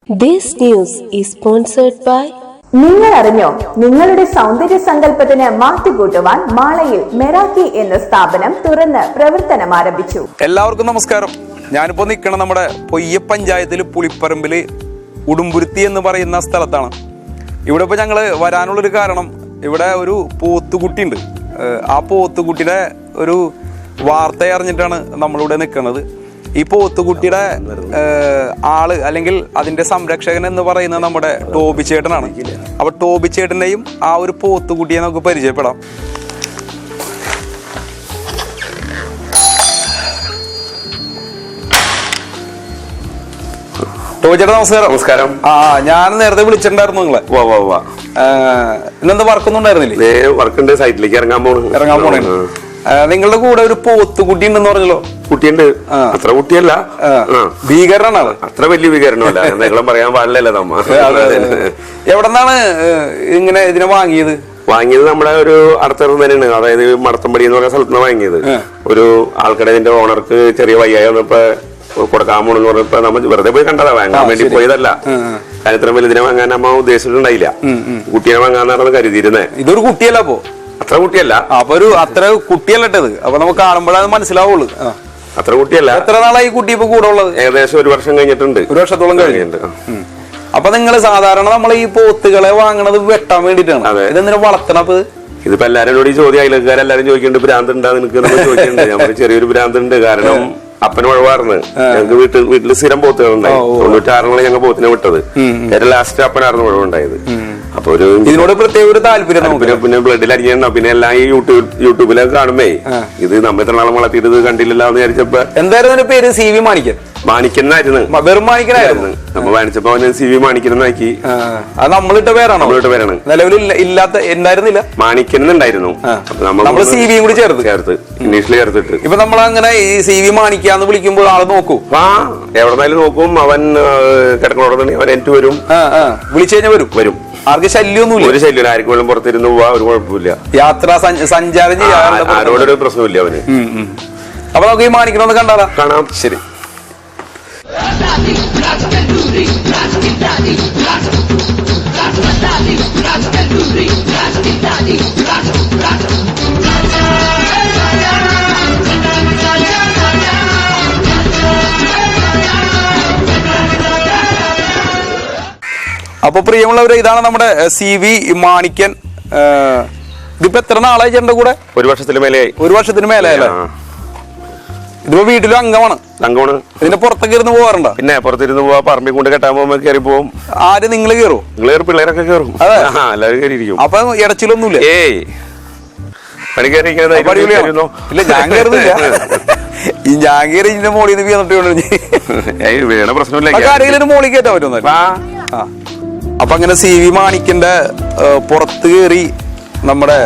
This news is sponsored by നിങ്ങൾ അറിഞ്ഞോ, നിങ്ങളുടെ സൗന്ദര്യ സങ്കല്പത്തിന് മാറ്റുകൂട്ടുവാൻ മാളയിൽ മെറാക്കി എന്ന സ്ഥാപനം തുറന്ന് പ്രവർത്തനം ആരംഭിച്ചു. എല്ലാവർക്കും നമസ്കാരം. ഞാനിപ്പോ നിൽക്കണം നമ്മുടെ പൊയ്യ പഞ്ചായത്തിൽ പുളിപ്പറമ്പില് ഉടുമ്പുരുത്തി എന്ന് പറയുന്ന സ്ഥലത്താണ്. ഇവിടെ ഇപ്പൊ ഞങ്ങള് വരാനുള്ളൊരു കാരണം, ഇവിടെ ഒരു പോത്തുകുട്ടി ഉണ്ട്. ആ പോത്തുകുട്ടിയുടെ ഒരു വാർത്ത അറിഞ്ഞിട്ടാണ് നമ്മളിവിടെ നിൽക്കുന്നത്. ഈ പോത്തുകുട്ടിയുടെ ആള് അല്ലെങ്കിൽ അതിന്റെ സംരക്ഷകൻ എന്ന് പറയുന്നത് നമ്മുടെ ടോബി ചേട്ടനാണ്. അപ്പൊ ടോബി ചേട്ടന്റെയും ആ ഒരു പോത്തുകുട്ടിയെ നമുക്ക് പരിചയപ്പെടാം. ടോബി ചേട്ടാ നമസ്കാരം. നമസ്കാരം. ഞാൻ നേരത്തെ വിളിച്ചിട്ടുണ്ടായിരുന്നു നിങ്ങളെ. ഇന്നെന്താ വർക്കൊന്നുണ്ടായിരുന്നില്ലേ? വർക്കുണ്ട്, സൈറ്റിലേക്ക് ഇറങ്ങാൻ പോണേ. നിങ്ങളുടെ കൂടെ ഒരു പോത്തുകുട്ടി ഉണ്ടെന്ന് പറഞ്ഞല്ലോ. കുട്ടിയുണ്ട്. അത്ര കുട്ടിയല്ല, ഭീകരനാണ് ആള്. അത്ര വലിയ ഭീകരനല്ല. എന്തെങ്കിലും പറയാൻ പാടില്ലല്ലോ നമ്മ. എവിടെന്നാണ് ഇങ്ങനെ ഇതിനെ വാങ്ങിയത്? നമ്മുടെ ഒരു അടുത്തറിവ് തന്നെയാണ്. അതായത് മടത്തമ്പടി എന്ന് പറയുന്ന സ്ഥലത്ത് നിന്ന് വാങ്ങിയത്. ഒരു ആൾക്കാരെ ഇതിന്റെ ഓണർക്ക് ചെറിയ വയ്യായി വന്നപ്പോ കൊടുക്കാൻ പോണെന്ന് പറഞ്ഞപ്പോ നമ്മൾ വെറുതെ പോയി കണ്ടതാ, വാങ്ങാൻ വേണ്ടി പോയതല്ല. കാരണം ഇത്ര വലുതിനെ വാങ്ങാൻ നമ്മ ഉദ്ദേശിച്ചിട്ടുണ്ടായില്ല. കുട്ടിയെ വാങ്ങാന്നാണ് കരുതിയിരുന്നേ. ഇതൊരു കുട്ടിയല്ല അപ്പൊ? അത്ര കുട്ടിയല്ല. അപ്പൊ ഒരു അത്ര കുട്ടിയല്ലട്ടത്. അപ്പൊ നമുക്ക് കാണുമ്പോഴത് മനസ്സിലാവുള്ളൂ. അത്ര കുട്ടിയല്ല. എത്ര നാളായി കുട്ടി ഇപ്പൊ കൂടെ ഉള്ളത്? ഏകദേശം 1 വർഷം കഴിഞ്ഞിട്ടുണ്ട്. 1 വർഷത്തോളം കഴിഞ്ഞിട്ടുണ്ട്. അപ്പൊ നിങ്ങള് സാധാരണ നമ്മൾ ഈ പോത്തുകളെ വാങ്ങണത് വെട്ടാൻ വേണ്ടിട്ടാണ്. ഇതെന്തിനാ വളർത്തണത്? ഇതിപ്പോ എല്ലാരോടും ഈ ചോദ്യം അയൽക്കാരെല്ലാരും ചോദിക്കുന്നുണ്ട്, ഭ്രാന്ത് ഉണ്ടാ നിനക്ക് ചോദിക്കുന്നുണ്ട്. നമുക്ക് ചെറിയൊരു ഭ്രാന്ത് ഉണ്ട്. കാരണം അപ്പന് ഉഴവാർന്ന് ഞങ്ങൾക്ക് വീട്ടില് സ്ഥിരം പോത്തുകളുണ്ടായി. 96 ഞങ്ങൾ പോത്തിനെ വിട്ടത്. ഏറ്റവും ലാസ്റ്റ് അപ്പനായിരുന്നു ഉഴവുണ്ടായത്. അപ്പൊ ഒരു ഇതിനോട് പ്രത്യേക ഒരു താല്പര്യം. പിന്നെ ബ്ലഡിൽ അരിഞ്ഞ പിന്നെ എല്ലാം ഈ യൂട്യൂബിലൊക്കെ കാണുമ്പേ ഇത് നമ്മ ഇത്ര നാളെ വളർത്തിയിട്ട് ഇത് കണ്ടില്ലല്ലോ എന്ന് വിചാരിച്ചപ്പോ. എന്തായിരുന്നു പേര്? CV മാണിക്കൻ. മാണിക്കനായിരുന്നു. വെറും മാണിക്കനായിരുന്നു. നമ്മ വാങ്ങിച്ചപ്പോ അവന് CV മാണിക്കനാക്കി. അത് നമ്മളിട്ട പേരാണോ? നമ്മളിട്ട പേരാണ്. നിലവിൽ ഇല്ലാത്ത ഉണ്ടായിരുന്നില്ല, മാണിക്കനുണ്ടായിരുന്നു. നമ്മള് CV കൂടി ചേർത്ത് ഇംഗ്ലീഷിൽ ചേർത്തിട്ട് ഇപ്പൊ നമ്മൾ അങ്ങനെ ഈ CV മാണിക്കാന്ന് വിളിക്കുമ്പോൾ ആള് നോക്കൂ. എവിടെന്നാലും നോക്കും. അവൻ കിടക്കണോടുണ്ടെങ്കിൽ അവൻ എനിക്ക് വരും. വിളിച്ചു കഴിഞ്ഞാൽ വരും. ആർക്ക് ശല്യമൊന്നുമില്ല. ഒരു ശല്യം. ആർക്കും വേണം പുറത്തിരുന്ന് പോവാ, ഒരു കുഴപ്പമില്ല. യാത്ര സഞ്ചാരം ചെയ്യാൻ ആരോടൊരു പ്രശ്നമില്ല അവന്. അപ്പൊ നമുക്ക് ഈ മാണിക്കണമെന്ന് കണ്ടാലാ? കാണാം. ശരി. അപ്പൊ പ്രിയമുള്ളവരെ, ഇതാണ് നമ്മുടെ CV മാണിക്കൻ. ഇതിപ്പോ എത്ര നാളായി ചേട്ടന്റെ കൂടെ? 1 വർഷത്തിന് മേലെയായി. 1 വർഷത്തിന് മേലെയല്ലേ? ഇതിപ്പോ വീട്ടിലും അംഗമാണ്. ഇതിന്റെ പുറത്തൊക്കെ ഇരുന്ന് പോവാറുണ്ടോ? പിന്നെ പുറത്തിരുന്ന് പോവാ, പറമ്പിൽ കൊണ്ട് കെട്ടാൻ പോകുമ്പോ കയറി പോവും. ആര്? നിങ്ങള് കയറും? നിങ്ങൾ പിള്ളേരൊക്കെ കയറും. എല്ലാവരും കയറിയിരിക്കും. അപ്പൊ ഇടച്ചിലൊന്നുമില്ല? ഏയ്, പണി കയറിയിരിക്കുന്നത് ഇല്ല, ഞാൻ കയറുന്നില്ല. ഈ ഞാൻ കയറി ഇതിന്റെ മോളിൽ നിന്ന് വീണ പ്രശ്നമില്ല. ആരെങ്കിലും മോളിൽ കയറ്റാൻ പറ്റുന്ന. അപ്പൊ അങ്ങനെ CV മാണിക്കന്റെ പുറത്ത് കയറി നമ്മുടെ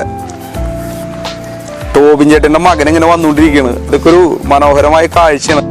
ടോബിൻ ചേട്ടന്റെ മകൻ ഇങ്ങനെ വന്നുകൊണ്ടിരിക്കുകയാണ്. ഇതൊക്കെ ഒരു മനോഹരമായ കാഴ്ചയാണ്.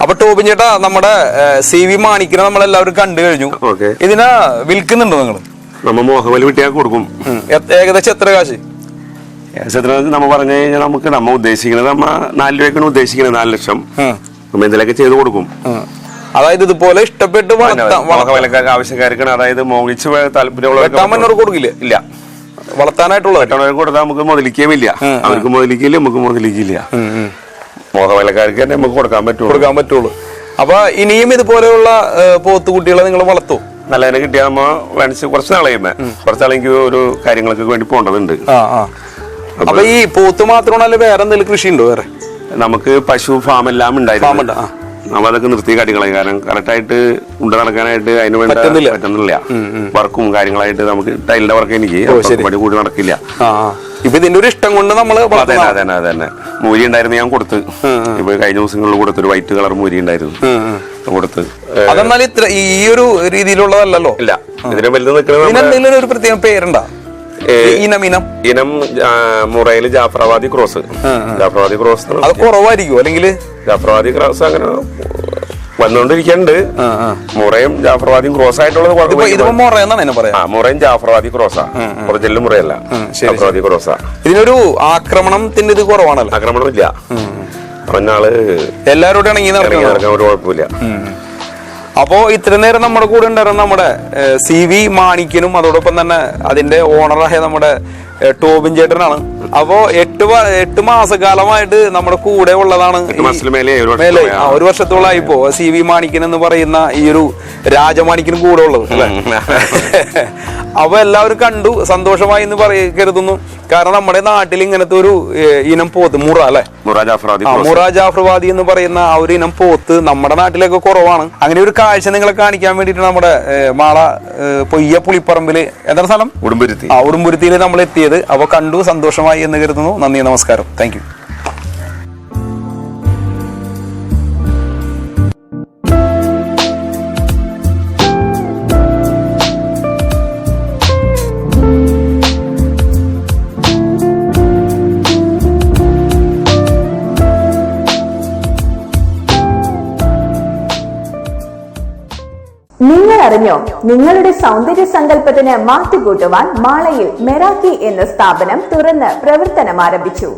അപ്പൊ ടോബിൻ ചേട്ടാ, നമ്മുടെ CV മാണിക്കനെ നമ്മളെല്ലാവരും കണ്ടു കഴിഞ്ഞു. ഇതിനെ വിൽക്കുന്നുണ്ടോ നിങ്ങള്? നമ്മ മോഹവല് വിട്ടിയാൽ കൊടുക്കും. ഏകദേശം എത്ര കാശ്? നമ്മ പറഞ്ഞു കഴിഞ്ഞാൽ നമുക്ക് നമ്മ ഉദ്ദേശിക്കുന്നത് 4 രൂപയ്ക്കാണ് ഉദ്ദേശിക്കുന്നത്. 4 ലക്ഷം നമ്മ എന്തെങ്കിലുമൊക്കെ ചെയ്ത് കൊടുക്കും. അതായത് ഇതുപോലെ ഇഷ്ടപ്പെട്ട് ആവശ്യക്കാർക്കാണ്. അതായത് മോഹിച്ച് താല്പര്യമുള്ളവർ കൊടുക്കില്ല? ഇല്ല, വളർത്താനായിട്ടുള്ള കൊടുത്താൽ നമുക്ക് മുതലിക്കുകയില്ല. അവർക്ക് മുതലിക്കില്ല, നമുക്ക് മുതലിക്കില്ല. മോഹവലക്കാർക്ക് തന്നെ നമുക്ക് കൊടുക്കാൻ പറ്റുള്ളൂ. അപ്പൊ ഇനിയും ഇതുപോലെയുള്ള പോത്തുകുട്ടികളെ നിങ്ങൾ വളർത്തും? നല്ലതിനെ കിട്ടിയാൽ നമ്മ വേണിച്ച് കുറച്ച് നാളെയുമ്പോ കുറച്ചാളെനിക്ക് ഒരു കാര്യങ്ങൾക്ക് വേണ്ടി പോകേണ്ടതുണ്ട്. അപ്പൊ ഈ പോത്ത് മാത്രമാണല്ലോ, വേറെ എന്തെങ്കിലും കൃഷി ഉണ്ടോ? വേറെ നമുക്ക് പശു ഫാം എല്ലാം ഉണ്ടായിരുന്നു. നമ്മ അതൊക്കെ നിർത്തി കാട്ടിക്കളയും. കാരണം കറക്റ്റായിട്ട് കൊണ്ട് നടക്കാനായിട്ട് അതിന് വേണ്ട പറ്റുന്നില്ല. വർക്കും കാര്യങ്ങളായിട്ട് നമുക്ക് ടൈലിന്റെ വർക്ക് എനിക്ക് പടി കൂടി നടക്കില്ല. ഇപ്പൊ ഇതിന്റെ ഒരു ഇഷ്ടം കൊണ്ട് നമ്മള് അതന്നെ മൂരി ഉണ്ടായിരുന്നു, ഞാൻ കൊടുത്ത്. ഇപ്പൊ കഴിഞ്ഞ ദിവസങ്ങളിൽ കൊടുത്തൊരു വൈറ്റ് കളർ മൂരി ഉണ്ടായിരുന്നു, കൊടുത്ത്. അതെന്നാൽ ഇത്ര ഈ ഒരു രീതിയിലുള്ളതല്ലോ. ഇല്ല, ഇതിനെ വലുത് നിൽക്കുന്നത് ഒരു പ്രത്യേക പേരുണ്ടാ? ഇനം മുറയില് ജാഫറാബാദി ക്രോസ്. ജാഫറാബാദി ക്രോസ് അത് കുറവായിരിക്കും, അല്ലെങ്കിൽ ജാഫറാബാദി ക്രോസ് അങ്ങനെ വന്നുകൊണ്ടിരിക്കുന്നുണ്ട്. മുറയും ജാഫറാബാദിയും ക്രോസ് ആയിട്ടുള്ളത് മുറയും ജാഫറാബാദി ക്രോസാ, ഒറിജിനൽ മുറയല്ല, ജാഫറാബാദി ക്രോസാ. ഇതിനൊരു ആക്രമണത്തിന്റെ ഇത് കുറവാണല്ലോ? ആക്രമണം ഇല്ല, അവനാള് എല്ലാരോടും ഇണങ്ങി നടക്കാൻ ഒരു കുഴപ്പമില്ല. അപ്പോ ഇത്ര നേരം നമ്മുടെ കൂടെ ഉണ്ടായിരുന്ന നമ്മുടെ CV മാണിക്കനും അതോടൊപ്പം തന്നെ അതിന്റെ ഓണറായ നമ്മുടെ ടോബിൻ ചേട്ടനാണ്. അപ്പോ 8 മാസക്കാലമായിട്ട് നമ്മുടെ കൂടെ ഉള്ളതാണ്. ഒരു വർഷത്തോളായി ഇപ്പോ CV മാണിക്കൻ എന്ന് പറയുന്ന ഈ ഒരു രാജമാണിക്കനും കൂടെ ഉള്ളത് അല്ലെ. അപ്പൊ എല്ലാവരും കണ്ടു, സന്തോഷമായി എന്ന് കരുതുന്നു. കാരണം നമ്മുടെ നാട്ടിൽ ഇങ്ങനത്തെ ഒരു ഇനം പോത്ത് മുറ അല്ലെ, മുറ ജാഫ്രവാദി എന്ന് പറയുന്ന ആ ഒരു ഇനം പോത്ത് നമ്മുടെ നാട്ടിലൊക്കെ കുറവാണ്. അങ്ങനെ ഒരു കാഴ്ച നിങ്ങളെ കാണിക്കാൻ വേണ്ടിട്ട് നമ്മുടെ മാള പൊയ്യ പുളിപ്പറമ്പില് എന്താണ് സ്ഥലം, ഉടുമ്പുരുത്തിയിൽ നമ്മൾ എത്തിയത്. അപ്പൊ കണ്ടു, സന്തോഷമായി എന്ന് കരുതുന്നു. നന്ദി, നമസ്കാരം, താങ്ക് യു. നിങ്ങൾ അറിഞ്ഞോ, നിങ്ങളുടെ സൗന്ദര്യ സങ്കല്പത്തിന് മാറ്റുകൂട്ടുവാൻ മാളയിൽ മെറാക്കി എന്ന സ്ഥാപനം തുറന്ന് പ്രവർത്തനം ആരംഭിച്ചു.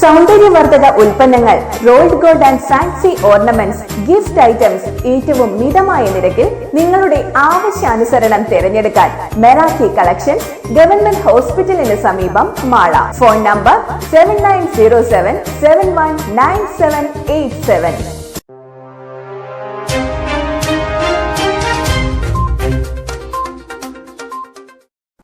സൗന്ദര്യവർദ്ധക ഉൽപ്പന്നങ്ങൾ, rolled gold and fancy ornaments, gift items ഏറ്റവും മിതമായ നിരക്കിൽ നിങ്ങളുടെ ആവശ്യാനുസരണം തിരഞ്ഞെടുക്കാൻ മെറാക്കി കളക്ഷൻസ്, ഗവൺമെന്റ് ഹോസ്പിറ്റലിന് സമീപം, മാള. Phone number 7907719787.